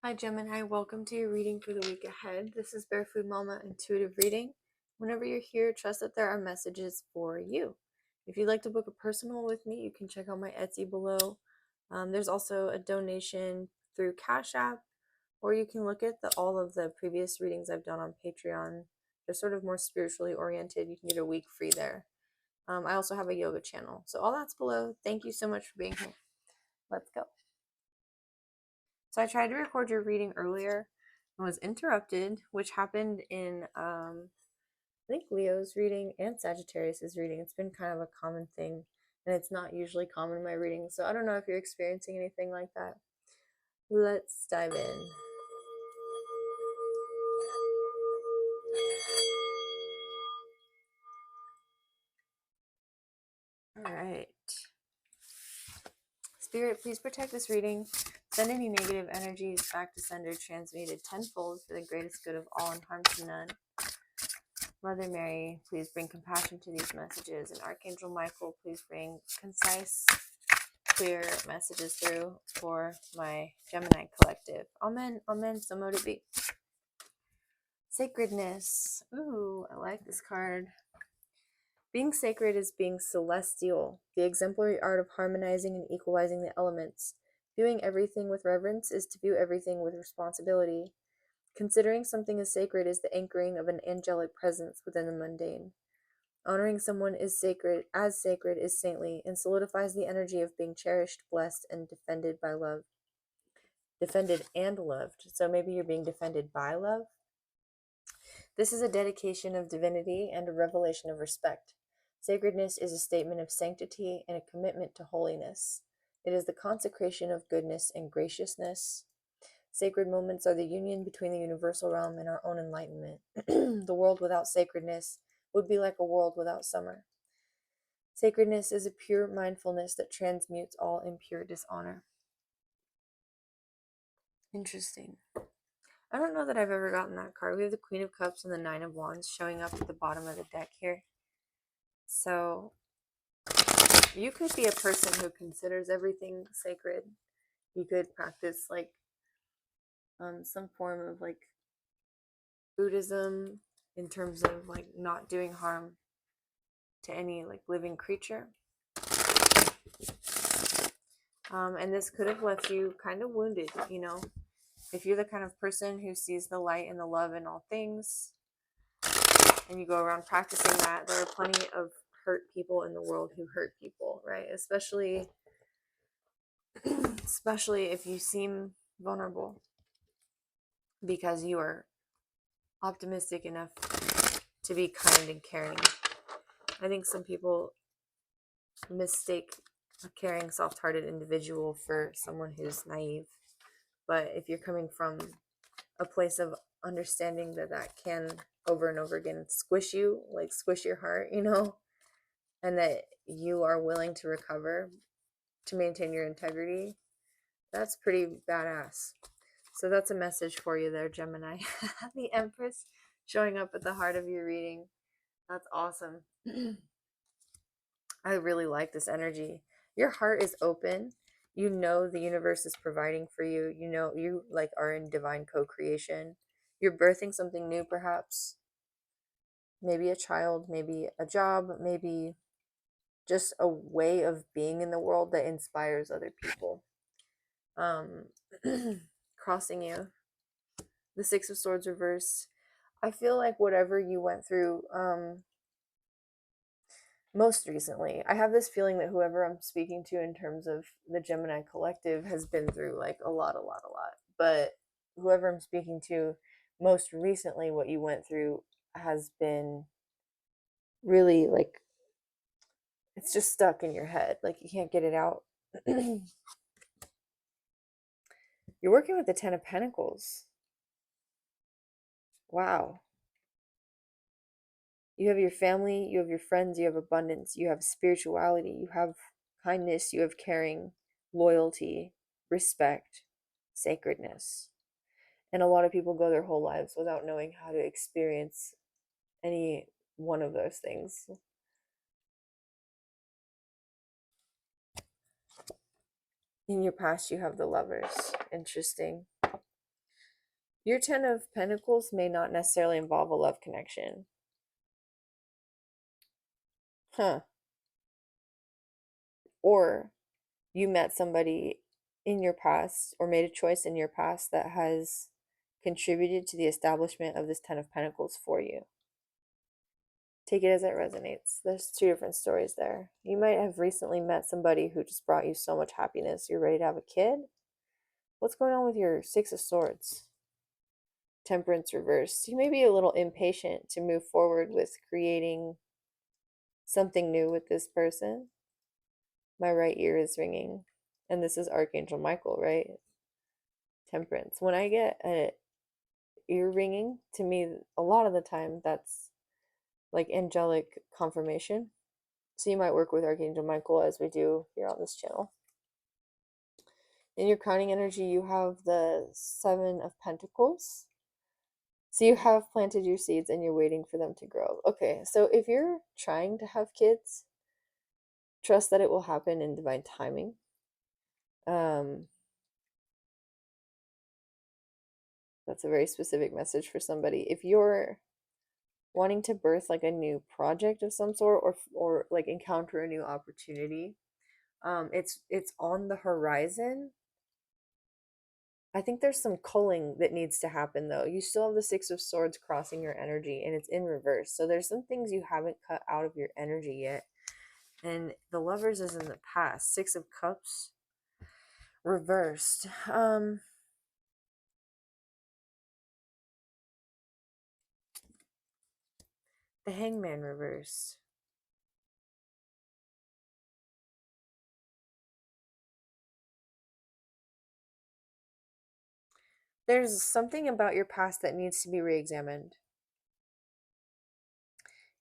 Hi Gemini, welcome to your reading for the week ahead. This is Barefoot Mama Intuitive Reading. Whenever you're here, trust that there are messages for you. If you'd like to book a personal with me, you can check out my Etsy below. There's also a donation through Cash App, or you can look at all of the previous readings I've done on Patreon. They're sort of more spiritually oriented. You can get a week free there. I also have a yoga channel. So all that's below. Thank you so much for being here. Let's go. So I tried to record your reading earlier and was interrupted, which happened in I think Leo's reading and Sagittarius's reading. It's been kind of a common thing, and it's not usually common in my readings. So I don't know if you're experiencing anything like that. Let's dive in. All right. Spirit, please protect this reading. Send any negative energies back to sender, transmuted tenfold for the greatest good of all and harm to none. Mother Mary, please bring compassion to these messages. And Archangel Michael, please bring concise, clear messages through for my Gemini collective. Amen. Amen. So mote it be. Sacredness. Ooh, I like this card. Being sacred is being celestial, the exemplary art of harmonizing and equalizing the elements. Viewing everything with reverence is to view everything with responsibility. Considering something as sacred is the anchoring of an angelic presence within the mundane. Honoring someone is sacred is saintly, and solidifies the energy of being cherished, blessed, and defended by love. Defended and loved. So maybe you're being defended by love. This is a dedication of divinity and a revelation of respect. Sacredness is a statement of sanctity and a commitment to holiness. It is the consecration of goodness and graciousness. Sacred moments are the union between the universal realm and our own enlightenment. The world without sacredness would be like a world without summer. Sacredness is a pure mindfulness that transmutes all impure dishonor. Interesting. I don't know that I've ever gotten that card. We have the Queen of Cups and the Nine of Wands showing up at the bottom of the deck here. So you could be a person who considers everything sacred. You could practice like some form of like Buddhism in terms of like not doing harm to any like living creature. And this could have left you kind of wounded, you know. If you're the kind of person who sees the light and the love in all things, and you go around practicing that, there are plenty of hurt people in the world who hurt people, right? Especially if you seem vulnerable because you are optimistic enough to be kind and caring. I think some people mistake a caring, soft-hearted individual for someone who's naive. But if you're coming from a place of understanding that can over and over again squish you, like squish your heart, you know, and that you are willing to recover to maintain your integrity, that's pretty badass. So that's a message for you there, Gemini. The Empress showing up at the heart of your reading. That's awesome. I really like this energy. Your heart is open. You know the universe is providing for you. You know you like are in divine co-creation. You're birthing something new, perhaps. Maybe a child, maybe a job, maybe just a way of being in the world that inspires other people. Crossing you. The Six of Swords reversed. I feel like whatever you went through, most recently, I have this feeling that whoever I'm speaking to in terms of the Gemini collective has been through like a lot. But whoever I'm speaking to most recently, what you went through has been really like, it's just stuck in your head. Like you can't get it out. You're working with the Ten of Pentacles. Wow. You have your family, you have your friends, you have abundance, you have spirituality, you have kindness, you have caring, loyalty, respect, sacredness. And a lot of people go their whole lives without knowing how to experience any one of those things. In your past, you have the Lovers. Interesting. Your Ten of Pentacles may not necessarily involve a love connection. Huh. Or you met somebody in your past or made a choice in your past that has contributed to the establishment of this Ten of Pentacles for you. Take it as it resonates. There's two different stories there. You might have recently met somebody who just brought you so much happiness. You're ready to have a kid. What's going on with your Six of Swords? Temperance reversed. You may be a little impatient to move forward with creating something new with this person. My right ear is ringing. And this is Archangel Michael, right? Temperance. When I get a ear ringing, to me, a lot of the time, that's like angelic confirmation. So you might work with Archangel Michael as we do here on this channel. In your crowning energy, you have the Seven of Pentacles. So you have planted your seeds and you're waiting for them to grow. Okay, so if you're trying to have kids, trust that it will happen in divine timing. That's a very specific message for somebody. If you're wanting to birth like a new project of some sort, or like encounter a new opportunity, it's on the horizon. I think there's some culling that needs to happen though. You still have the Six of Swords crossing your energy and it's in reverse. So there's some things you haven't cut out of your energy yet. And the Lovers is in the past. Six of Cups reversed. The Hangman reversed. There's something about your past that needs to be re-examined.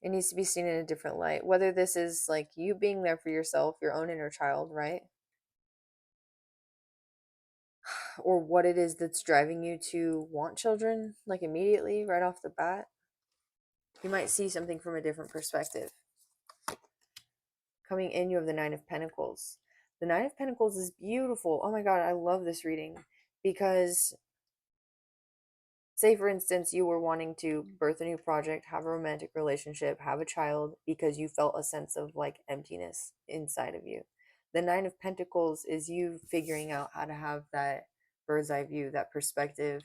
It needs to be seen in a different light. Whether this is like you being there for yourself, your own inner child, right? Or what it is that's driving you to want children, like immediately, right off the bat. You might see something from a different perspective. Coming in, you have the Nine of Pentacles. The Nine of Pentacles is beautiful. Oh my God, I love this reading because, say for instance, you were wanting to birth a new project, have a romantic relationship, have a child because you felt a sense of like emptiness inside of you. The Nine of Pentacles is you figuring out how to have that bird's eye view, that perspective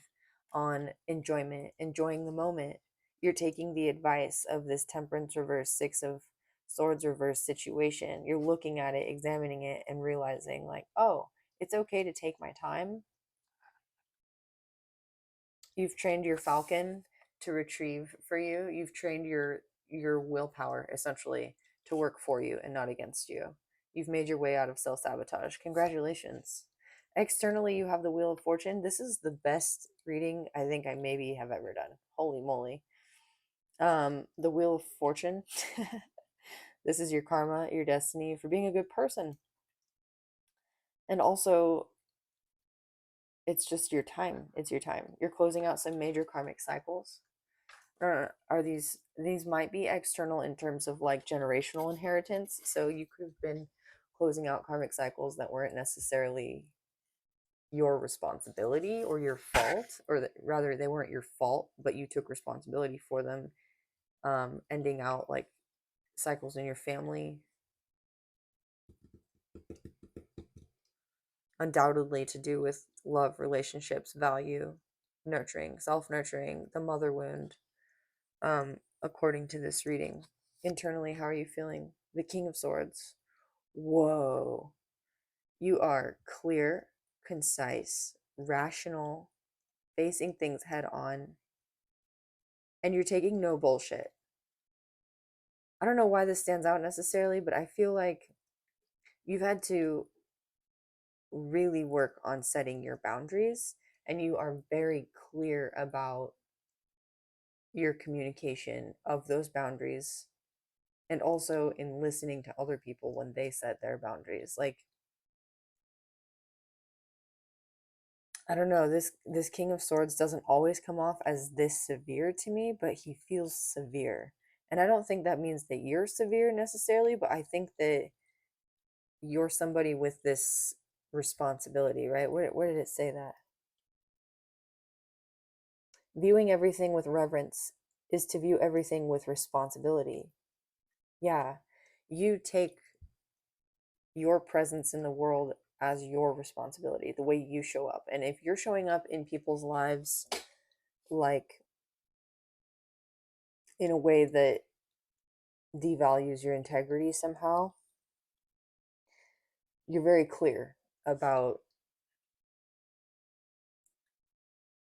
on enjoyment, enjoying the moment. You're taking the advice of this Temperance reverse, Six of Swords reverse situation. You're looking at it, examining it, and realizing like, oh, it's okay to take my time. You've trained your falcon to retrieve for you. You've trained your willpower essentially to work for you and not against you. You've made your way out of self-sabotage. Congratulations. Externally, you have the Wheel of Fortune. This is the best reading I think I maybe have ever done. Holy moly. The Wheel of Fortune. This is your karma, your destiny for being a good person. And also, it's just your time. It's your time. You're closing out some major karmic cycles. Are these might be external in terms of like generational inheritance. So you could have been closing out karmic cycles that weren't necessarily your responsibility or your fault, or rather they weren't your fault, but you took responsibility for them, ending out like cycles in your family, undoubtedly to do with love, relationships, value, nurturing, self-nurturing, the mother wound. According to this reading, internally, how are you feeling? The King of Swords. Whoa. You are clear, concise, rational, facing things head on, and you're taking no bullshit. I don't know why this stands out necessarily, but I feel like you've had to really work on setting your boundaries, and you are very clear about your communication of those boundaries, and also in listening to other people when they set their boundaries. Like, I don't know, this King of Swords doesn't always come off as this severe to me, but he feels severe. And I don't think that means that you're severe necessarily, but I think that you're somebody with this responsibility, right? Where did it say that? Viewing everything with reverence is to view everything with responsibility. Yeah, you take your presence in the world as your responsibility, the way you show up. And if you're showing up in people's lives like in a way that devalues your integrity somehow, you're very clear about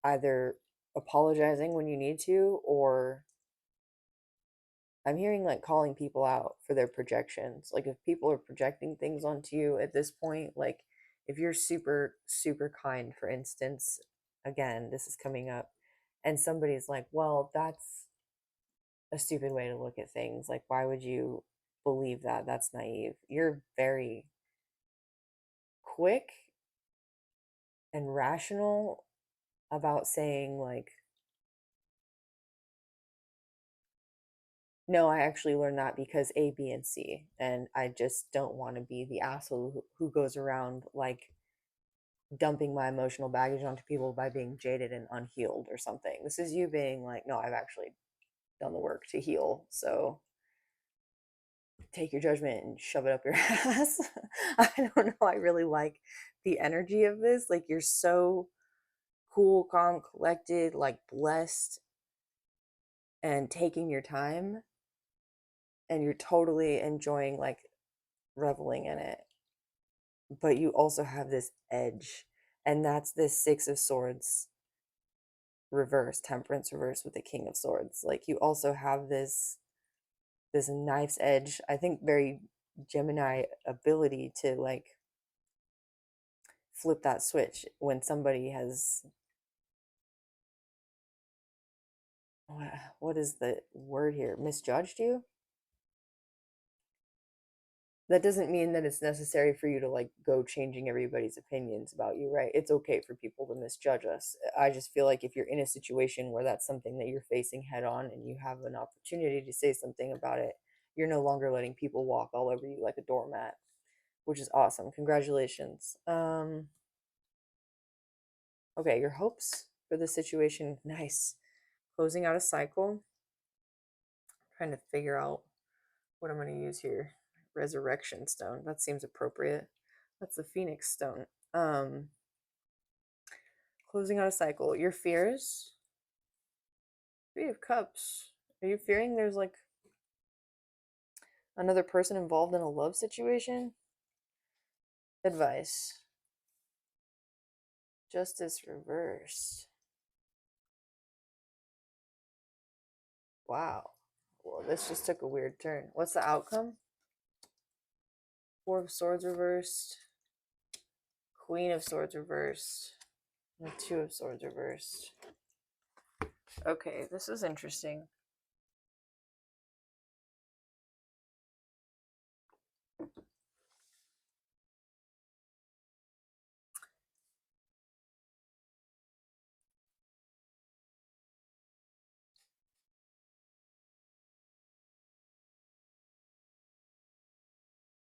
either apologizing when you need to, or I'm hearing like calling people out for their projections. Like if people are projecting things onto you at this point, like if you're super, super kind, for instance, again, this is coming up, and somebody's like, well, that's a stupid way to look at things. Like, why would you believe that? That's naive. You're very quick and rational about saying, like, no, I actually learned that because A, B, and C. And I just don't want to be the asshole who goes around like dumping my emotional baggage onto people by being jaded and unhealed or something. This is you being like, no, I've actually done the work to heal. So take your judgment and shove it up your ass. I don't know. I really like the energy of this. Like, you're so cool, calm, collected, like blessed, and taking your time, and you're totally enjoying like reveling in it. But you also have this edge, and that's this Six of Swords reverse, Temperance reverse with the King of Swords. Like, you also have this knife's edge, I think very Gemini ability to like flip that switch when somebody has, what is the word here, misjudged you. That doesn't mean that it's necessary for you to like go changing everybody's opinions about you, right? It's okay for people to misjudge us. I just feel like if you're in a situation where that's something that you're facing head on and you have an opportunity to say something about it, you're no longer letting people walk all over you like a doormat, which is awesome. Congratulations. Okay, your hopes for the situation, nice. Closing out a cycle. Trying to figure out what I'm going to use here. Resurrection stone. That seems appropriate. That's the Phoenix stone. Closing out a cycle. Your fears. Three of Cups. Are you fearing there's like another person involved in a love situation? Advice. Justice reversed. Wow. Well, this just took a weird turn. What's the outcome? Four of Swords reversed. Queen of Swords reversed. And Two of Swords reversed. Okay, this is interesting.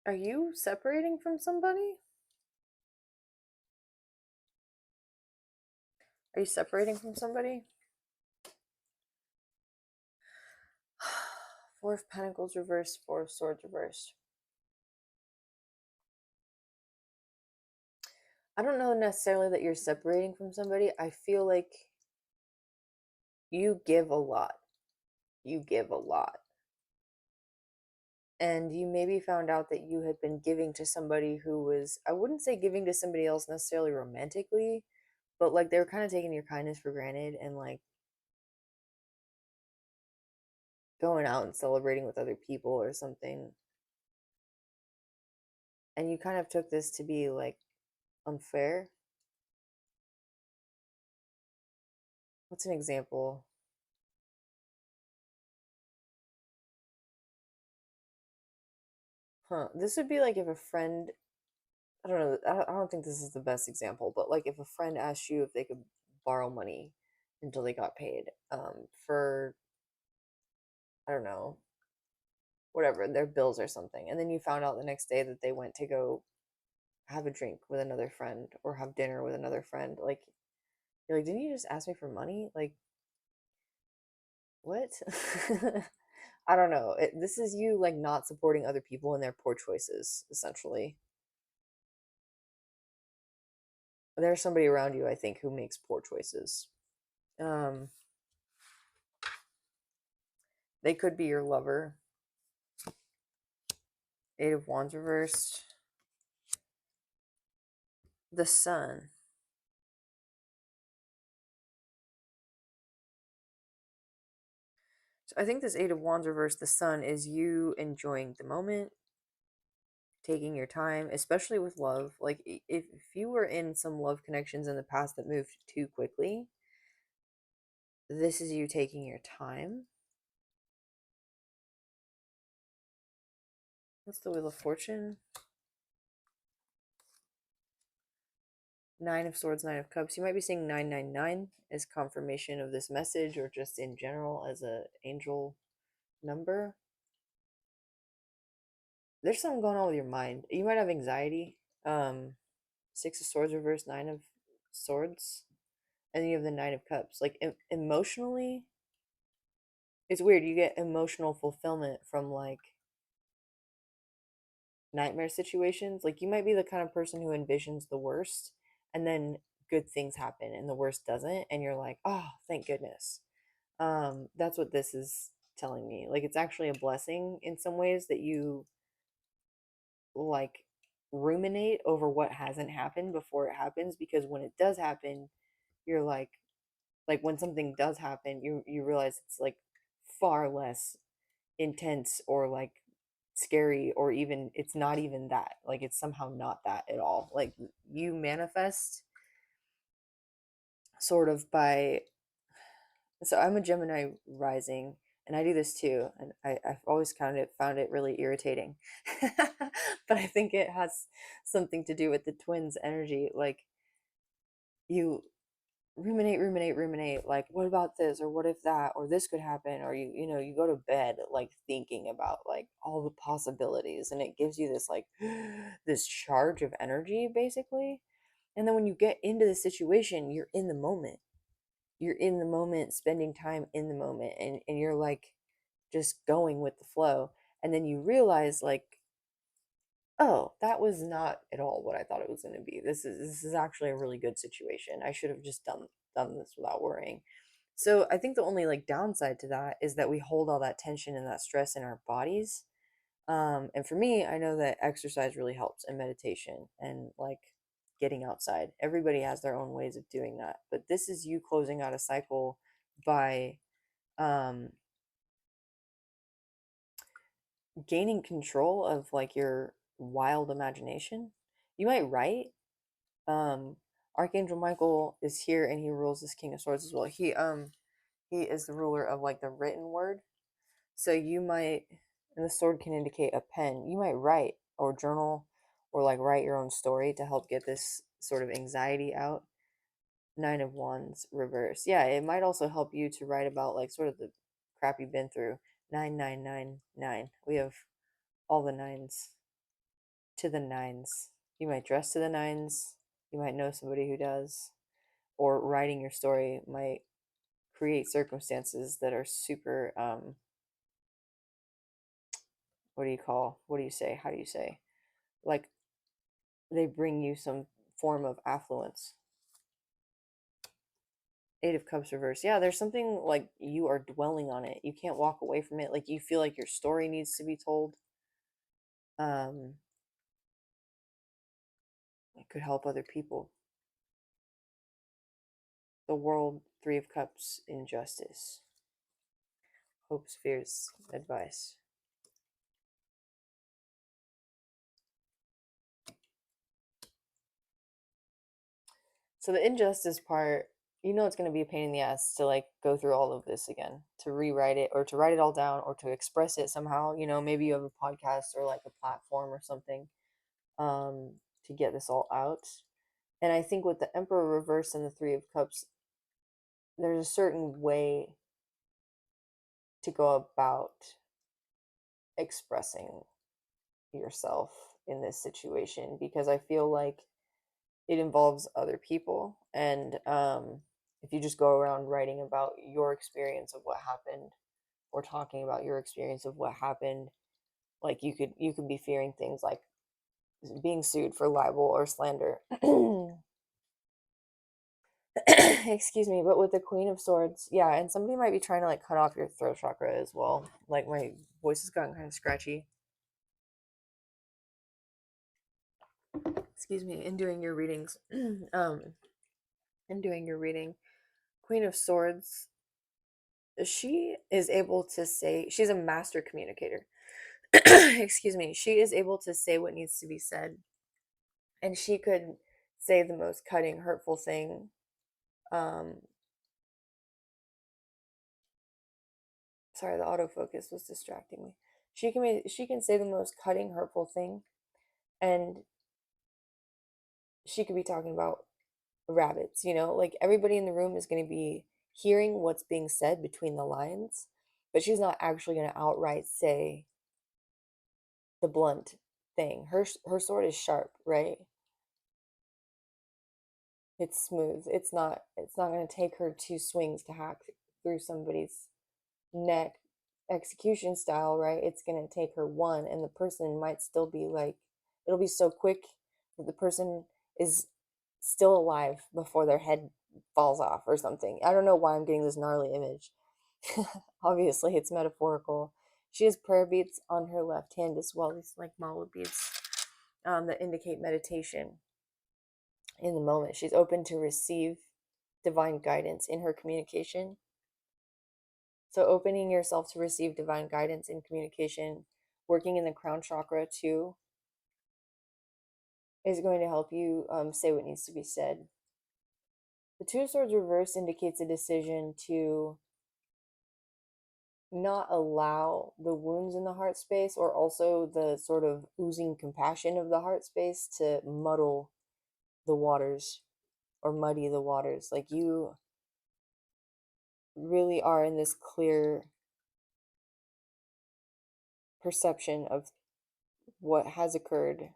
Are you separating from somebody? Are you separating from somebody? Four of Pentacles reversed, Four of Swords reversed. I don't know necessarily that you're separating from somebody. I feel like you give a lot. You give a lot. And you maybe found out that you had been giving to somebody who was, I wouldn't say giving to somebody else necessarily romantically, but like they were kind of taking your kindness for granted and like going out and celebrating with other people or something. And you kind of took this to be like unfair. What's an example? This would be like if a friend, I don't know, I don't think this is the best example, but like if a friend asked you if they could borrow money until they got paid, for, I don't know, whatever, their bills or something. And then you found out the next day that they went to go have a drink with another friend or have dinner with another friend. Like, you're like, didn't you just ask me for money? Like, what? I don't know. This is you like not supporting other people in their poor choices, essentially. There's somebody around you, I think, who makes poor choices. Um, they could be your lover. Eight of Wands reversed. The Sun. So I think this Eight of Wands reversed, the Sun, is you enjoying the moment, taking your time, especially with love. Like if you were in some love connections in the past that moved too quickly, this is you taking your time. What's the Wheel of Fortune? Nine of Swords, Nine of Cups. You might be seeing 999 as confirmation of this message, or just in general as a angel number. There's something going on with your mind. You might have anxiety. Six of Swords reversed, Nine of Swords, and then you have the Nine of Cups. Like emotionally, it's weird. You get emotional fulfillment from like nightmare situations. Like you might be the kind of person who envisions the worst, and then good things happen, and the worst doesn't, and you're like, oh, thank goodness. That's what this is telling me. Like it's actually a blessing in some ways that you like ruminate over what hasn't happened before it happens, because when it does happen, you're like when something does happen, you realize it's like far less intense or like scary, or even it's not even that, like it's somehow not that at all. Like you manifest sort of by, so I'm a Gemini rising, and I do this too, and I've always found it really irritating. But I think it has something to do with the twins energy. Like you ruminate, like what about this, or what if that, or this could happen, or you go to bed like thinking about like all the possibilities, and it gives you this like this charge of energy basically. And then when you get into the situation, you're in the moment, spending time in the moment, and you're like just going with the flow. And then you realize like, oh, that was not at all what I thought it was going to be. This is actually a really good situation. I should have just done this without worrying. So I think the only like downside to that is that we hold all that tension and that stress in our bodies. And for me, I know that exercise really helps, and meditation, and like getting outside. Everybody has their own ways of doing that, but this is you closing out a cycle by um gaining control of like your wild imagination. You might write. Archangel Michael is here, and he rules this King of Swords as well. He is the ruler of like the written word. So you might, and the sword can indicate a pen. You might write or journal, or like write your own story to help get this sort of anxiety out. Nine of Wands reverse. Yeah, it might also help you to write about like sort of the crap you've been through. 9999. We have all the nines to the nines. You might dress to the nines. You might know somebody who does. Or writing your story might create circumstances that are super what do you say, how do you say, like they bring you some form of affluence. Eight of Cups reverse. Yeah, there's something like you are dwelling on it. You can't walk away from it. Like you feel like your story needs to be told. Um, it could help other people. The World, Three of Cups, injustice. Hopes, fears, advice. So the injustice part, it's going to be a pain in the ass to like go through all of this again, to rewrite it, or to write it all down, or to express it somehow. Maybe you have a podcast or like a platform or something um, to get this all out. And I think with the Emperor reverse and the Three of Cups, there's a certain way to go about expressing yourself in this situation, because I feel like it involves other people, and if you just go around writing about your experience of what happened or talking about your experience of what happened, like you could be fearing things like being sued for libel or slander. Excuse me, but with the Queen of Swords, yeah, and somebody might be trying to like cut off your throat chakra as well. Like my voice has gotten kind of scratchy. Excuse me, in doing your readings. In doing your reading, Queen of Swords, she is able to say, she's a master communicator. Excuse me, she is able to say what needs to be said, and she could say the most cutting, hurtful thing. Sorry, the autofocus was distracting me. She can say the most cutting, hurtful thing, and she could be talking about rabbits. Like everybody in the room is going to be hearing what's being said between the lines, but she's not actually going to outright say the blunt thing. Her sword is sharp, right? It's smooth. It's not going to take her two swings to hack through somebody's neck execution style, right? It's going to take her one, and the person might still be like, it'll be so quick that the person is still alive before their head falls off or something. I don't know why I'm getting this gnarly image. Obviously, it's metaphorical. She has prayer beads on her left hand as well, these like mala beads that indicate meditation in the moment. She's open to receive divine guidance in her communication. So, opening yourself to receive divine guidance in communication, working in the crown chakra too, is going to help you say what needs to be said. The Two of Swords reverse indicates a decision to not allow the wounds in the heart space or also the sort of oozing compassion of the heart space to muddle the waters or muddy the waters. Like you really are in this clear perception of what has occurred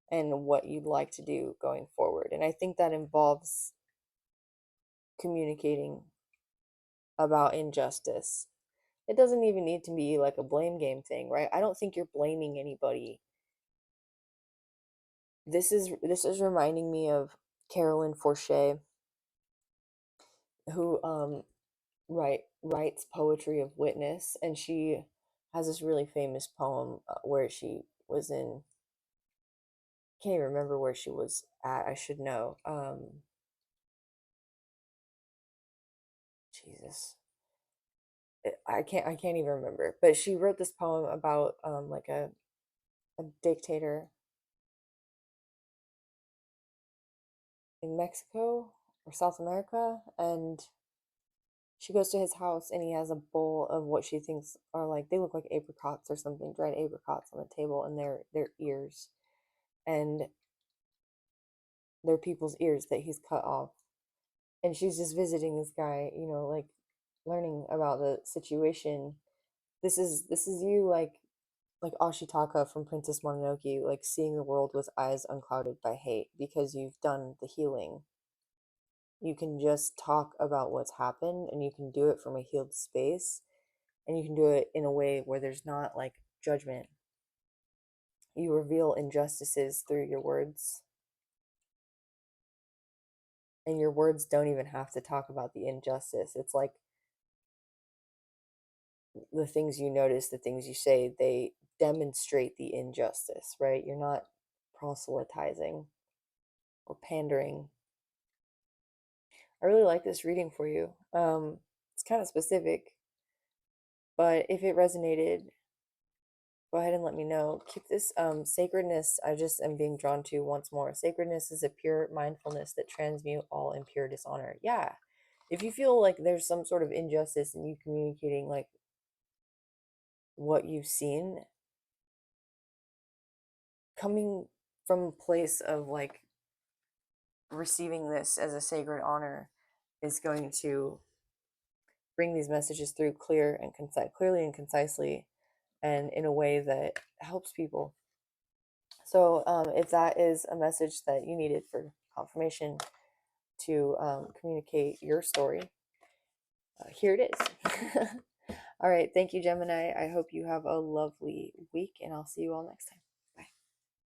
and what you'd like to do going forward. And I think that involves communicating about injustice. It doesn't even need to be like a blame game thing, right? I don't think you're blaming anybody. This is reminding me of Carolyn Forche, who writes poetry of witness, and she has this really famous poem where she was in, can't even remember where she was at. I should know. Jesus, I can't even remember. But she wrote this poem about like a dictator in Mexico or South America, and she goes to his house and he has a bowl of what she thinks are like, they look like apricots or something, dried apricots on the table, and they're ears, and they're people's ears that he's cut off. And she's just visiting this guy, like learning about the situation. This is you, like Ashitaka from Princess Mononoke, like seeing the world with eyes unclouded by hate because you've done the healing. You can just talk about what's happened and you can do it from a healed space, and you can do it in a way where there's not like judgment. You reveal injustices through your words, and your words don't even have to talk about the injustice. It's like the things you notice, the things you say, they demonstrate the injustice, right? You're not proselytizing or pandering. I really like this reading for you. It's kind of specific, but if it resonated, go ahead and let me know. Keep this sacredness. I just am being drawn to once more. Sacredness is a pure mindfulness that transmute all impure dishonor. Yeah. If you feel like there's some sort of injustice in you communicating like what you've seen, coming from a place of like receiving this as a sacred honor is going to bring these messages through clearly and concisely, and in a way that helps people. So if that is a message that you needed for confirmation, to communicate your story, here it is. All right. Thank you, Gemini. I hope you have a lovely week, and I'll see you all next time.